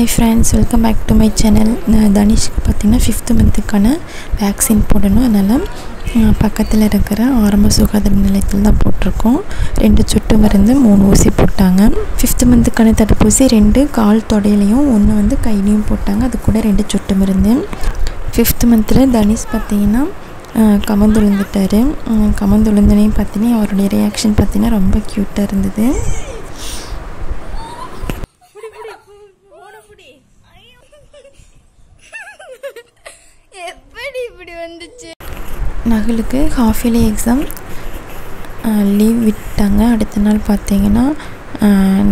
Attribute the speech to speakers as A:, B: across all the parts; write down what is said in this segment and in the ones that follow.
A: Hi friends, welcome back to my channel. தனிஷ்க்கு பார்த்தீங்கன்னா 5th மந்த்துக்கான vaccine போடணும். அதனால் பக்கத்தில் இருக்கிற ஆரம்ப சுகாதார நிலையத்தில் தான் போட்டிருக்கோம். 2 சொட்டு மருந்து 3 ஊசி போட்டாங்க. 5th மந்த்துக்கான தடுப்பூசி 2 கால் தொடையிலையும் 1 வந்து கையிலையும் போட்டாங்க. அது கூட 2 சொட்டு மருந்து. 5th மந்தில் தனிஷ் பார்த்தீங்கன்னா கமந்துழுந்துட்டார். கமந்துழுந்தனையும் பார்த்தீங்கன்னா அவருடைய ரியாக்ஷன் பார்த்தீங்கன்னா ரொம்ப க்யூட்டாக இருந்தது. நகலுக்கு ஹாஃப் இயர்லி எக்ஸாம் லீவ் விட்டாங்க. அடுத்த நாள் பார்த்தீங்கன்னா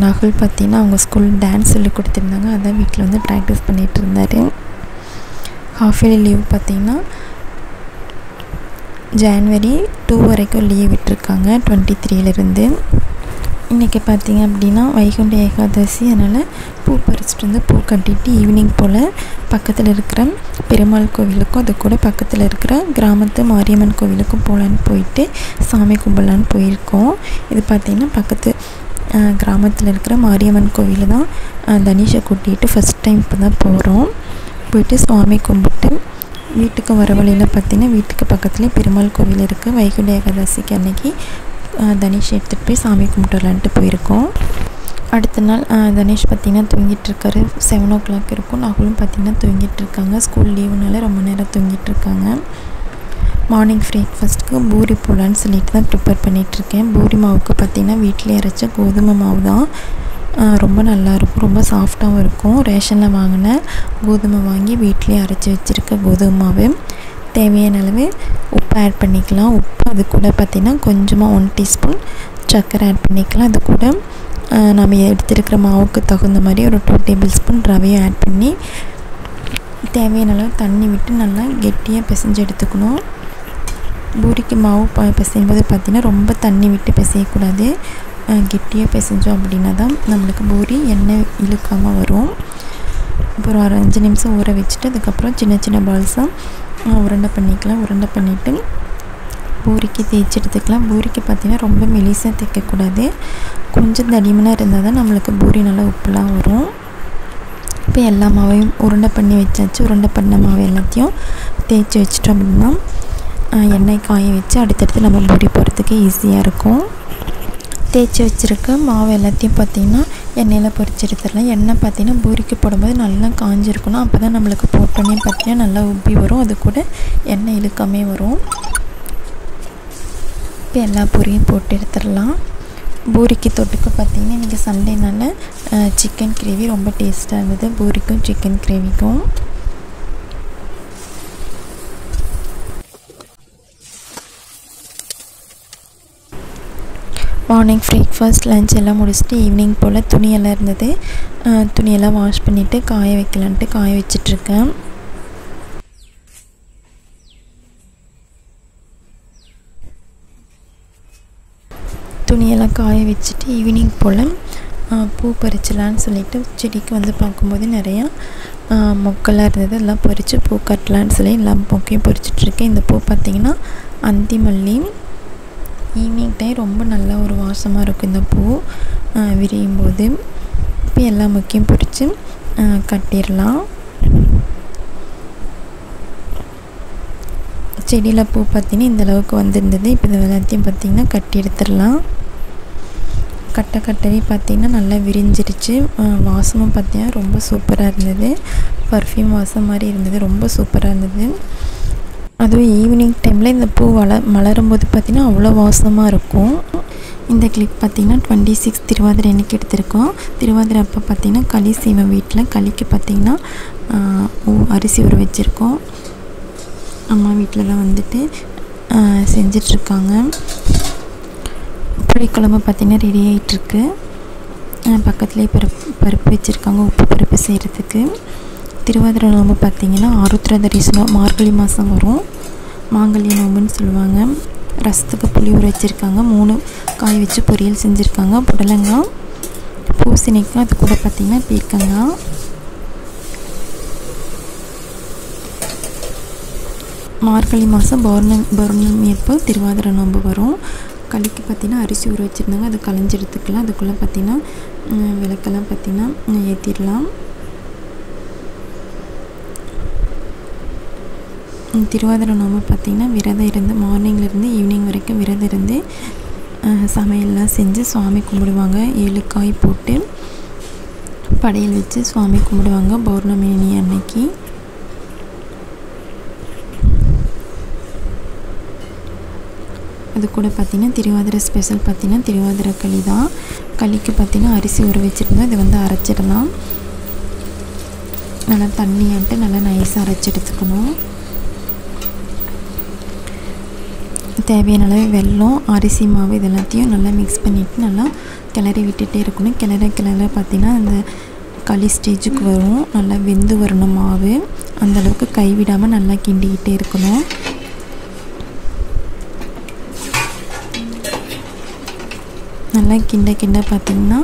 A: நகல் பார்த்தீங்கன்னா அவங்க ஸ்கூல் டான்ஸ் சொல்லி கொடுத்துருந்தாங்க. அதான் வீட்டில் வந்து ப்ராக்டிஸ் பண்ணிகிட்டு இருந்தார். ஹாஃப் இயர்லி லீவ் பார்த்தீங்கன்னா January 2 வரைக்கும் லீவ் விட்டுருக்காங்க 23லேருந்து. இன்றைக்கி பார்த்திங்க அப்படின்னா வைகுண்ட ஏகாதசி. அதனால் பூ பறிச்சிட்டு வந்து பூ கட்டிட்டு ஈவினிங் போல் பக்கத்தில் இருக்கிற பெருமாள் கோவிலுக்கும் அது கூட பக்கத்தில் இருக்கிற கிராமத்து மாரியம்மன் கோவிலுக்கும் போகலான்னு போயிட்டு சாமி கும்பிடலான்னு போயிருக்கோம். இது பார்த்திங்கன்னா பக்கத்து கிராமத்தில் இருக்கிற மாரியம்மன் கோவில் தான். தனிஷை கூட்டிகிட்டு ஃபஸ்ட் டைம் இப்போ தான் போகிறோம். போயிட்டு சுவாமி கும்பிட்டு வீட்டுக்கு வர வழியில் பார்த்திங்கன்னா வீட்டுக்கு பக்கத்துலேயே பெருமாள் கோவில் இருக்குது. வைகுண்ட ஏகாதசிக்கு அன்றைக்கி தனிஷ் எடுத்துகிட்டு போய் சாமி கும்பிட்டு வரலான்ட்டு போயிருக்கோம். அடுத்த நாள் தனிஷ் பார்த்திங்கன்னா தூங்கிட்டுருக்காரு. 7 o'clock இருக்கும். நகுலும் பார்த்திங்கன்னா தூங்கிட்டுருக்காங்க. ஸ்கூல் லீவுனால ரொம்ப நேரம் தூங்கிட்டுருக்காங்க. மார்னிங் பிரேக்ஃபாஸ்ட்டுக்கு பூரி போடலான்னு சொல்லிட்டு தான் ப்ரிப்பேர் பண்ணிகிட்ருக்கேன். பூரி மாவுக்கு பார்த்திங்கன்னா வீட்டிலே அரைச்ச கோதுமை மாவு தான். ரொம்ப நல்லாயிருக்கும், ரொம்ப சாஃப்டாகவும் இருக்கும். ரேஷனில் வாங்கின கோதுமை வாங்கி வீட்டிலே அரைச்சி வச்சுருக்க கோதுமை மாவு. தேவையான அளவு உப்பு ஆட் பண்ணிக்கலாம். உப்பு அது கூட பார்த்திங்கன்னா கொஞ்சமாக 1 டீஸ்பூன் சர்க்கரை ஆட் பண்ணிக்கலாம். அது கூட நம்ம எடுத்துருக்கிற மாவுக்கு தகுந்த மாதிரி ஒரு 2 டேபிள் ஸ்பூன் ரவையும் ஆட் பண்ணி தேவையான அளவு தண்ணி விட்டு நல்லா கெட்டியாக பிசைஞ்சு எடுத்துக்கணும். பூரிக்கு மாவு பிசையும்போது பார்த்திங்கன்னா ரொம்ப தண்ணி விட்டு பிசையக்கூடாது. கெட்டியாக பிசைஞ்சோம் அப்படின்னா தான் நம்மளுக்கு பூரி எண்ணெய் இழுக்காமல் வரும். அப்புறம் ஒரு 5 நிமிஷம் ஊற வச்சுட்டு அதுக்கப்புறம் சின்ன சின்ன பால்ஸாக உருண்டை பண்ணிக்கலாம். உருண்டை பண்ணிவிட்டு பூரிக்கு தேய்ச்சி எடுத்துக்கலாம். பூரிக்கு பார்த்திங்கன்னா ரொம்ப மெலிசாக தேய்க்கக்கூடாது. கொஞ்சம் தடிமனாக இருந்தால் தான் நம்மளுக்கு பூரி நல்லா உப்புலாம் வரும். இப்போ எல்லா மாவையும் உருண்டை பண்ணி வச்சாச்சு. உருண்டை பண்ண மாவு எல்லாத்தையும் தேய்ச்சி வச்சிட்டோம் அப்படின்னா எண்ணெய் காய வச்சு அடுத்தடுத்து நம்ம பூரி போடுறதுக்கு ஈஸியாக இருக்கும். தேய்ச்சி வச்சுருக்க மாவு எல்லாத்தையும் பார்த்திங்கன்னா எண்ணெயில் பொரிச்சு எடுத்துடலாம். எண்ணெய் பார்த்திங்கன்னா பூரிக்கு போடும்போது நல்லா காஞ்சிருக்கணும். அப்போ தான் நம்மளுக்கு போட்டோன்னே பார்த்திங்கன்னா நல்லா உப்பி வரும். அது கூட எண்ணெய் இழுக்காமே வரும். இப்போ எல்லா பூரியும் போட்டு எடுத்துடலாம். பூரிக்கு தொட்டுக்க பார்த்திங்கன்னா இன்றைக்கி சண்டேனால சிக்கன் கிரேவி ரொம்ப டேஸ்ட்டாக இருந்தது. பூரிக்கும் சிக்கன் கிரேவிக்கும். மார்னிங் பிரேக்ஃபாஸ்ட் லன்ச் எல்லாம் முடிச்சுட்டு ஈவினிங் போல் துணியெல்லாம் இருந்தது. துணியெல்லாம் வாஷ் பண்ணிவிட்டு காய வைக்கலான்ட்டு காய வச்சிட்ருக்கேன். துணியெல்லாம் காய வச்சுட்டு ஈவினிங் போல் பூ பறிச்சலான்னு சொல்லிவிட்டு செடிக்கு வந்து பார்க்கும்போது நிறையா மொக்கெல்லாம் இருந்தது. எல்லாம் பறித்து பூ கட்டலான்னு சொல்லி எல்லா மொக்கையும் பறிச்சிட்ருக்கேன். இந்த பூ பார்த்திங்கன்னா அந்தி மல்லி. ஈவினிங் டைம் ரொம்ப நல்லா ஒரு வாசமாக இருக்கும் இந்த பூ விரியும் போது. இப்போ எல்லா மொக்கையும் பறித்து கட்டிடலாம். செடியில் பூ பார்த்திங்கன்னா இந்தளவுக்கு வந்துருந்தது. இப்போ இது எல்லாத்தையும் பார்த்திங்கன்னா கட்டி எடுத்துடலாம். கட்டவே பார்த்திங்கன்னா நல்லா விரிஞ்சிருச்சு. வாசமும் பார்த்திங்கன்னா ரொம்ப சூப்பராக இருந்தது. பர்ஃப்யூம் வாசம் மாதிரி இருந்தது. ரொம்ப சூப்பராக இருந்தது. அதுவும் ஈவினிங் டைமில் இந்த பூ மலரும்போது பார்த்திங்கன்னா அவ்வளோ வாசமாக இருக்கும். இந்த கிளிப் பார்த்திங்கன்னா 26 திருவாதிரை அன்றைக்கி எடுத்திருக்கோம். திருவாதிரை அப்போ பார்த்திங்கன்னா களி செய்வோம் வீட்டில். களிக்கு பார்த்திங்கன்னா அரிசி ஊற வச்சுருக்கோம். அம்மா வீட்டிலலாம் வந்துட்டு செஞ்சிட்ருக்காங்க. புளிக்குழம்பு பார்த்திங்கன்னா ரெடி ஆகிட்டுருக்கு. பக்கத்துலேயே பருப்பு வச்சுருக்காங்க உப்பு பருப்பு செய்கிறதுக்கு. திருவாதிரை நோம்பு பார்த்திங்கன்னா ஆருத்ரா தரிசனம் மார்கழி மாதம் வரும். மாங்கல்ய நோம்புன்னு சொல்லுவாங்க. ரசத்துக்கு புளி ஊற வச்சுருக்காங்க. 3 காய் வச்சு பொரியல் செஞ்சுருக்காங்க. புடலங்காய், பூசணிக்காய், அது கூட பார்த்திங்கன்னா பீர்க்கங்காய். மார்கழி மாதம் பௌர்ணமி அப்போ திருவாதிரை நோம்பு வரும். களிக்கு பார்த்திங்கன்னா அரிசி ஊற வச்சுருந்தாங்க. அது களைஞ்சி எடுத்துக்கலாம். அதுக்குள்ளே பார்த்திங்கன்னா விளக்கெல்லாம் பார்த்திங்கன்னா ஏற்றிடலாம். திருவாதிரை நோம்பு பார்த்திங்கன்னா விரதம் இருந்து மார்னிங்லேருந்து ஈவினிங் வரைக்கும் விரதம் இருந்து சமையல்லாம் செஞ்சு சுவாமி கும்பிடுவாங்க. 7 காய் போட்டு படையல் வச்சு சுவாமி கும்பிடுவாங்க பௌர்ணமி அன்னைக்கு. அது கூட பார்த்திங்கன்னா திருவாதிரை ஸ்பெஷல் பார்த்திங்கன்னா திருவாதிரை களி தான். களிக்கு பார்த்திங்கன்னா அரிசி ஊற வச்சுருந்தோம். இதை வந்து அரைச்சிடலாம். நல்லா தண்ணியாட்டு நல்லா நைஸாக அரைச்சி எடுத்துக்கணும். தேவையான அளவு வெல்லம், அரிசி மாவு இது எல்லாத்தையும் நல்லா மிக்ஸ் பண்ணிவிட்டு நல்லா கிளறி விட்டுகிட்டே இருக்கணும். கிளற பார்த்திங்கன்னா அந்த களி ஸ்டேஜுக்கு வரும். நல்லா வெந்து வரணும் மாவு. அந்தளவுக்கு கைவிடாமல் நல்லா கிண்டிக்கிட்டே இருக்கணும். நல்லா கிண்ட பார்த்திங்கன்னா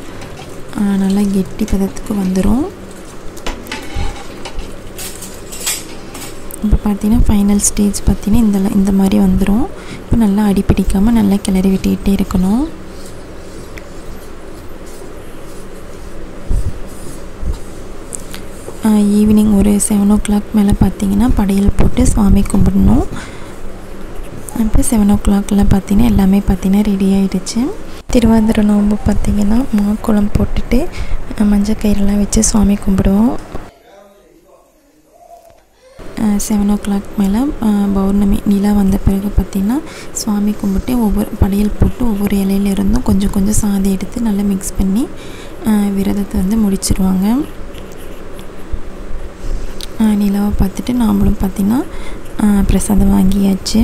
A: நல்லா கெட்டி பதத்துக்கு வந்துடும். இப்போ பார்த்திங்கன்னா ஃபைனல் ஸ்டேஜ் பார்த்திங்கன்னா இந்த மாதிரி வந்துடும். இப்போ நல்லா அடிப்பிடிக்காமல் நல்லா கிளறி விட்டுக்கிட்டே இருக்கணும். ஈவினிங் ஒரு 7 o'clock மேலே பார்த்திங்கன்னா படையல் போட்டு சாமி கும்பிடணும். இப்போ 7 o'clockலாம் பார்த்திங்கன்னா எல்லாமே பார்த்திங்கன்னா ரெடி ஆகிடுச்சு. திருவாதிரை நோம்பு பார்த்திங்கன்னா மாக்குளம் போட்டுட்டு மஞ்சள் கயிறெல்லாம் வச்சு சுவாமி கும்பிடுவோம். 7 o'clock மேலே பௌர்ணமி நிலா வந்த பிறகு பார்த்திங்கன்னா சுவாமி கும்பிட்டு ஒவ்வொரு படையல் போட்டு ஒவ்வொரு இலையிலிருந்தும் கொஞ்சம் கொஞ்சம் சாதி எடுத்து நல்லா மிக்ஸ் பண்ணி விரதத்தை வந்து முடிச்சிருவாங்க. நிலாவை பார்த்துட்டு நாமளும் பார்த்திங்கன்னா பிரசாதம் வாங்கியாச்சு.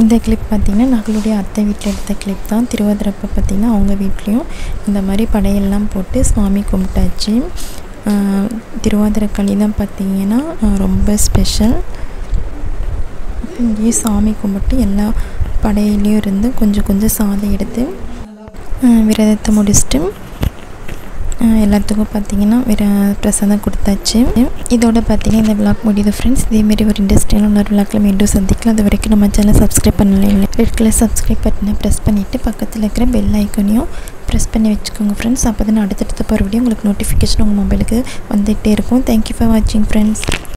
A: இந்த கிளிப் பார்த்திங்கன்னா நகளுடைய அத்தை வீட்டில் எடுத்த கிளிப் தான். திருவாதிரப்போ பார்த்திங்கன்னா அவங்க வீட்லேயும் இந்த மாதிரி படையெல்லாம் போட்டு சுவாமி கும்பிட்டாச்சு. திருவாதிரை களி தான் பார்த்திங்கன்னா ரொம்ப ஸ்பெஷல். இங்கேயும் சாமி கும்பிட்டு எல்லா படையிலையும் இருந்து கொஞ்சம் கொஞ்சம் சாதம் எடுத்து விரதத்தை முடிச்சுட்டு எல்லாத்துக்கும் பார்த்திங்கன்னா பிரசாதம் கொடுத்தாச்சு. இதோட பார்த்திங்கன்னா இந்த விளாக் முடியுது ஃப்ரெண்ட்ஸ். இதேமாரி ஒரு இண்டஸ்ட்ரியில் இன்னொரு விளாக்கில் மீண்டும் சந்திக்கலாம். அது வரைக்கும் நம்ம சேனல் சப்ஸ்கிரைப் பண்ணல இல்லை ரெட் கலர் சப்ஸ்கிரைப் பட்டனை ப்ரெஸ் பண்ணிவிட்டு பக்கத்தில் இருக்கிற பெல் ஐக்கனையும் ப்ரெஸ் பண்ணி வச்சுக்கோங்க ஃப்ரெண்ட்ஸ். அப்போ தான் அடுத்தடுத்த போகிற வீடியோ உங்களுக்கு நோட்டிஃபிகேஷன் உங்கள் மொபைலுக்கு வந்துகிட்டே இருக்கும். தேங்க்யூ ஃபார் வாட்சிங் ஃப்ரெண்ட்ஸ்.